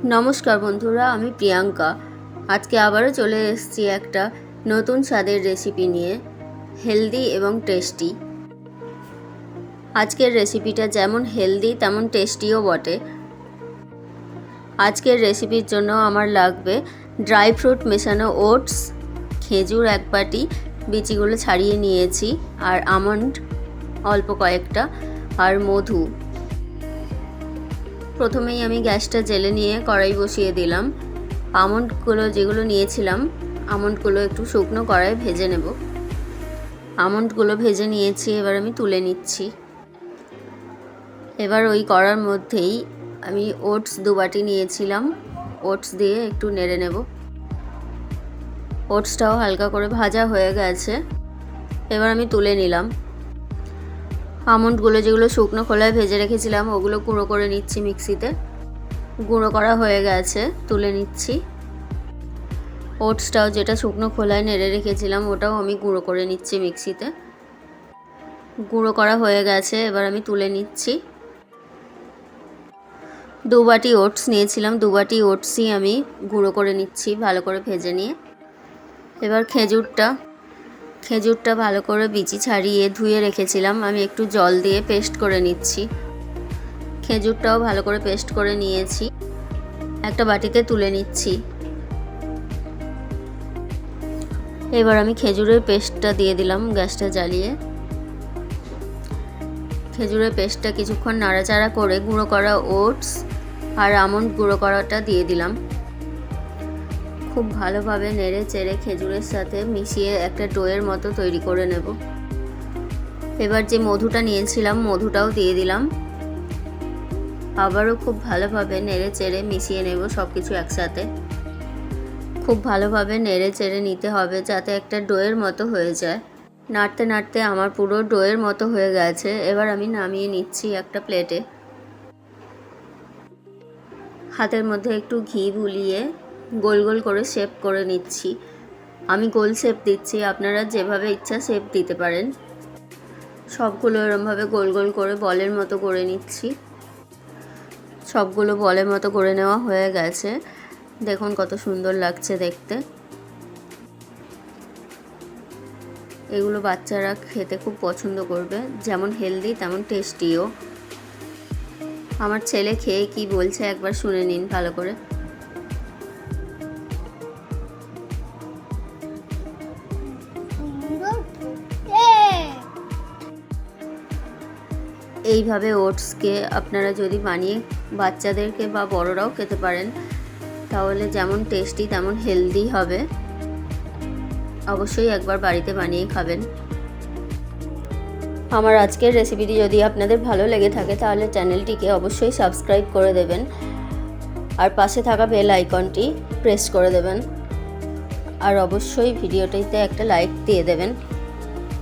नमस्कार बंधुरा आमी प्रियंका आज के आबारो चले एसेछि एकटा नतून स्वादेर रेसिपि निये हेल्दी एवं टेस्टी। आजकेर रेसिपिटा जेमन हेल्दी तेमन टेस्टिओ बटे। आजकेर रेसिपिर जोन्नो आमार लागबे ड्राई फ्रुट मेशानो ओट्स, खेजूर एक बाटी बिचिगुलो छाड़िए नियेछि और आमंड अल्प कयेकटा और मधु। प्रथमेई आमी गैसटा जेले निये कड़ाई बसिए दिलाम। आमंडगुलो जेगुलो नियेछिलाम आमंडगुलो एकटु शुकनो कड़ाई भेजे नेब। आमंडगुलो भेजे नियेछि, एबार आमी तुले निচ্ছি। एबार ओई कड़ार मध्येई आमी ओट्स दु बाटी नियेछिलाम, ओट्स दिए एकटु नेड़े नेब। ओट्सटाও हालका करे भाजा हये गेছে, एबार आमी तुले निलाम। আমন্ডগুলো যেগুলো শুকনো খোলায় ভেজে রেখেছিলাম ওগুলো গুঁড়ো করে নিচ্ছি মিক্সিতে। গুঁড়ো করা হয়ে গেছে, তুলে নিচ্ছি। ওটসটাও যেটা শুকনো খোলায় নেড়ে রেখেছিলাম ওটাও আমি গুঁড়ো করে নিচ্ছি মিক্সিতে। গুঁড়ো করা হয়ে গেছে, এবার আমি তুলে নিচ্ছি। দু বাটি ওটস নিয়েছিলাম, দু বাটি ওটসই আমি গুঁড়ো করে নিচ্ছি ভালো করে ভেজে নিয়ে। এবার খেজুরটা ভালো করে বিচি ছাড়িয়ে ধুয়ে রেখেছিলাম, আমি একটু জল দিয়ে পেস্ট করে নিচ্ছি। খেজুরটাও ভালো করে পেস্ট করে নিয়েছি, একটা বাটিতে তুলে নিচ্ছি। এবার আমি খেজুরের পেস্টটা দিয়ে দিলাম গ্যাসটা জ্বালিয়ে। খেজুরের পেস্টটা কিছুক্ষণ নাড়াচাড়া করে গুঁড়ো করা ওটস আর আমন্ড গুঁড়ো করাটা দিয়ে দিলাম। খুব ভালোভাবে নেড়ে চেড়ে খেজুরের সাথে মিশিয়ে একটা ডোয়ের মতো তৈরি করে নেব। এবার যে মধুটা নিয়েছিলাম মধুটাও দিয়ে দিলাম। আবারও খুব ভালোভাবে নেড়ে চেড়ে মিশিয়ে নেব সব কিছু একসাথে। খুব ভালোভাবে নেড়ে চেড়ে নিতে হবে যাতে একটা ডোয়ের মতো হয়ে যায়। নাড়তে নাড়তে আমার পুরো ডোয়ের মতো হয়ে গেছে, এবার আমি নামিয়ে নিচ্ছি একটা প্লেটে। হাতের মধ্যে একটু ঘি বুলিয়ে গোল গোল করে শেপ করে নিচ্ছি। আমি গোল শেপ দিচ্ছি, আপনারা যেভাবে ইচ্ছা শেপ দিতে পারেন। সবগুলো এরকমভাবে গোল গোল করে বলের মতো করে নিচ্ছি। সবগুলো বলের মতো করে নেওয়া হয়ে গেছে, দেখুন কত সুন্দর লাগছে দেখতে। এগুলো বাচ্চারা খেতে খুব পছন্দ করবে, যেমন হেলদি তেমন টেস্টিও। আমার ছেলে খেয়ে কি বলছে একবার শুনে নিন ভালো করে। এইভাবে ওটসকে আপনারা যদি বানিয়ে বাচ্চাদেরকে বা বড়রাও খেতে পারেন তাহলে যেমন টেস্টি তেমন হেলদি হবে। অবশ্যই একবার বাড়িতে বানিয়ে খাবেন। আমার আজকের রেসিপিটি যদি আপনাদের ভালো লেগে থাকে তাহলে চ্যানেলটিকে অবশ্যই সাবস্ক্রাইব করে দেবেন আর পাশে থাকা বেল আইকনটি প্রেস করে দেবেন আর অবশ্যই ভিডিওটিতে একটা লাইক দিয়ে দেবেন।